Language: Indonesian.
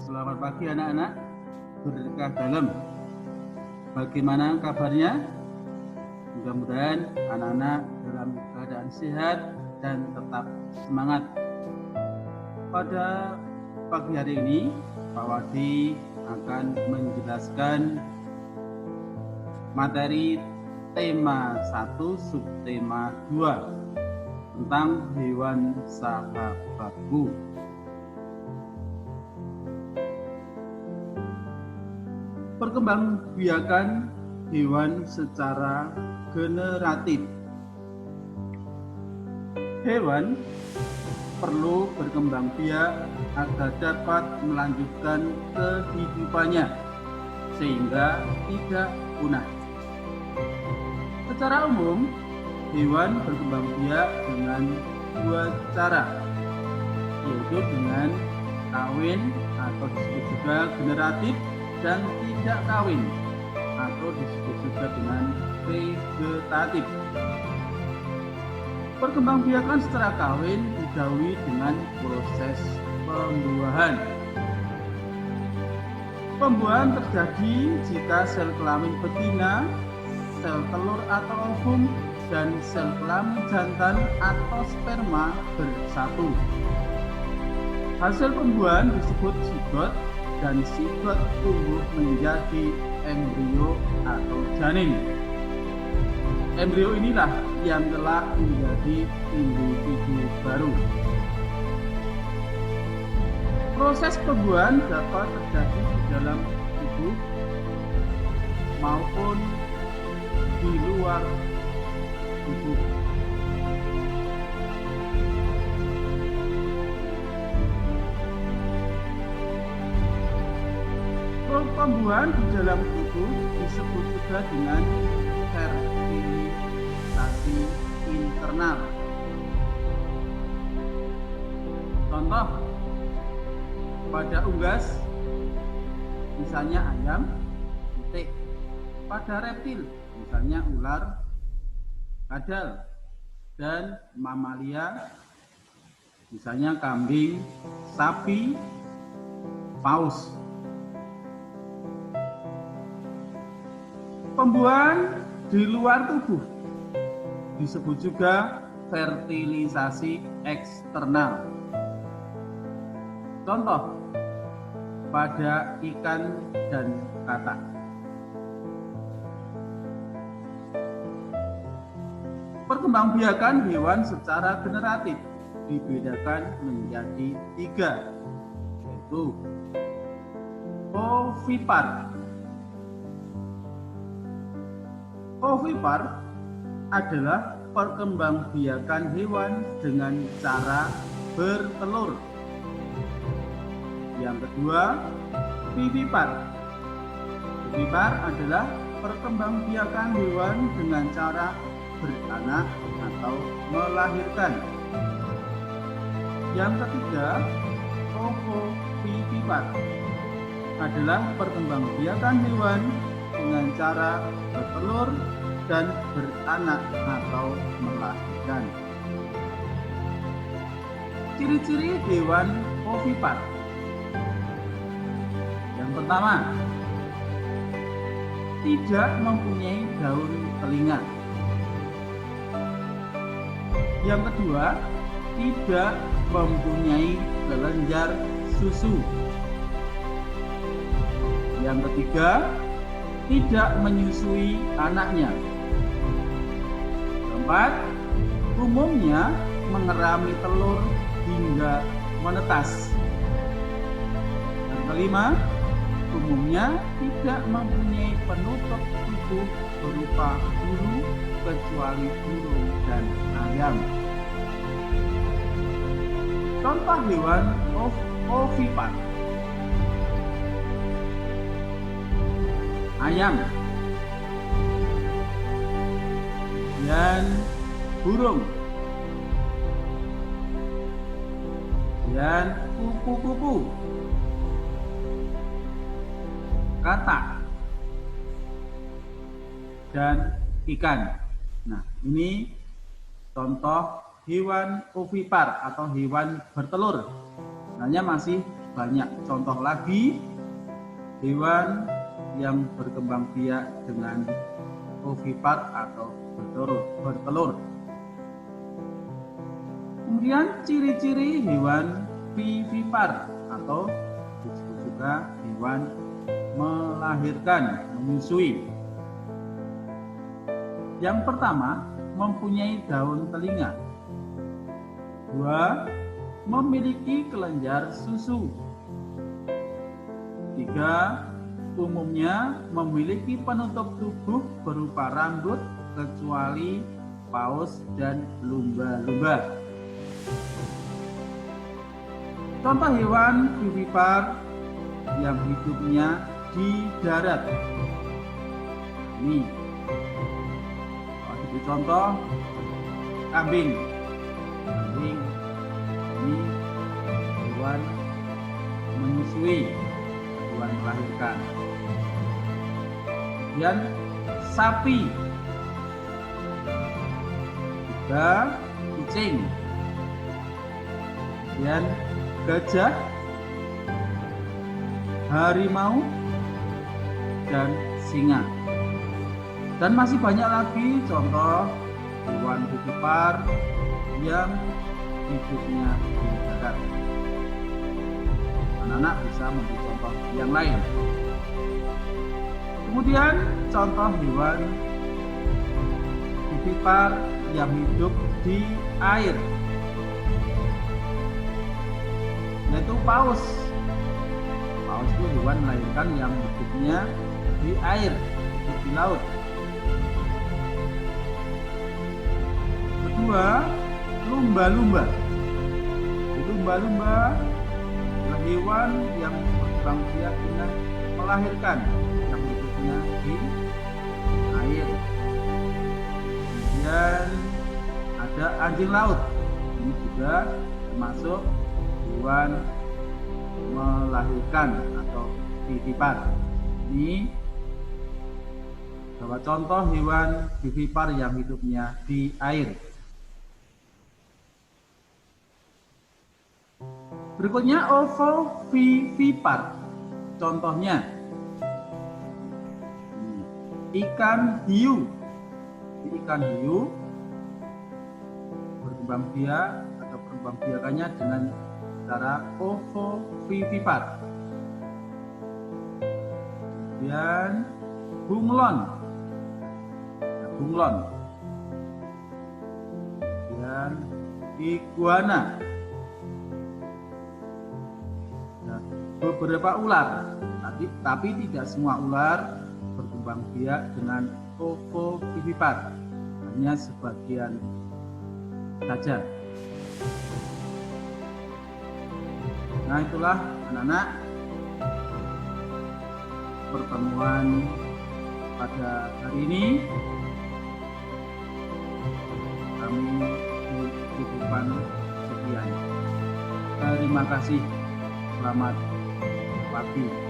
Selamat pagi anak-anak, berkah dalam. Bagaimana kabarnya? Mudah-mudahan anak-anak dalam keadaan sehat dan tetap semangat. Pada pagi hari ini, Pak Wadi akan menjelaskan materi tema 1, subtema 2 tentang hewan sahabatku. Perkembangbiakan hewan secara generatif. Hewan perlu berkembang biak agar dapat melanjutkan kehidupannya sehingga tidak punah. Secara umum, hewan berkembang biak dengan dua cara, yaitu dengan kawin atau disebut juga generatif, dan tidak kawin atau disebut juga dengan vegetatif. Perkembangbiakan secara kawin didahului dengan proses pembuahan. Pembuahan terjadi jika sel kelamin betina, sel telur atau ovum, dan sel kelamin jantan atau sperma bersatu. Hasil pembuahan disebut zigot, dan zigot tumbuh menjadi embrio atau janin. Embrio inilah yang telah menjadi individu baru. Proses pembuahan dapat terjadi di dalam tubuh maupun di luar tubuh. Pembuahan di dalam tubuh disebut juga dengan fertilisasi internal. Contoh, pada unggas, misalnya ayam, pitik. Pada reptil, misalnya ular, kadal, dan mamalia, misalnya kambing, sapi, paus. Pembuahan di luar tubuh disebut juga fertilisasi eksternal. Contoh, pada ikan dan katak. Perkembangbiakan hewan secara generatif dibedakan menjadi 3, yaitu ovipar. Ovipar adalah perkembangbiakan hewan dengan cara bertelur. Yang kedua, vivipar. Vivipar adalah perkembangbiakan hewan dengan cara beranak atau melahirkan. Yang ketiga, ovovivipar adalah perkembangbiakan hewan dengan cara bertelur dan beranak atau melahirkan. Ciri-ciri hewan ovipar. Yang pertama, tidak mempunyai daun telinga. Yang kedua, tidak mempunyai kelenjar susu. Yang ketiga, tidak menyusui anaknya. Keempat, umumnya mengerami telur hingga menetas. Yang kelima, umumnya tidak mempunyai penutup tubuh berupa bulu kecuali burung dan ayam. Contoh hewan ovipar: ayam dan burung dan kupu-kupu, katak, dan ikan. Nah, ini contoh hewan ovipar atau hewan bertelur. Hanya masih banyak contoh lagi hewan yang berkembang biak dengan ovipar atau bertelur. Kemudian ciri-ciri hewan vivipar atau disebut juga hewan melahirkan, menyusui. Yang pertama, mempunyai daun telinga. 2. Memiliki kelenjar susu. 3. Umumnya memiliki penutup tubuh berupa rambut kecuali paus dan lumba-lumba. Contoh hewan vivipar yang hidupnya di darat. Ini contoh kambing. Ini hewan menyusui, hewan melahirkan. Kemudian sapi, juga kucing, kemudian gajah, harimau, dan singa. Dan masih banyak lagi contoh hewan vivipar yang hidupnya di darat. Anak-anak bisa memberi contoh yang lain. Kemudian contoh hewan vivipar yang hidup di air, yaitu paus. Paus itu hewan melahirkan yang hidupnya di air, hidup di laut. Kedua, lumba-lumba. Lumba-lumba adalah hewan yang berkembang biak dengan melahirkan, yang hidupnya di air. Kemudian ada anjing laut. Ini juga termasuk hewan melahirkan atau vivipar. Ini beberapa contoh hewan vivipar yang hidupnya di air. Berikutnya ovovivipar. Contohnya ikan hiu. Ikan hiu berkembang biak atau berkembang biakannya dengan cara ovovivipar. Kemudian bunglon. Bunglon. Kemudian iguana. Beberapa ular, tapi tidak semua ular berkembang biak dengan ovovivipar, hanya sebagian saja. Nah, itulah anak-anak pertemuan pada hari ini. Kami cukupkan sekian. Terima kasih. Selamat pagi.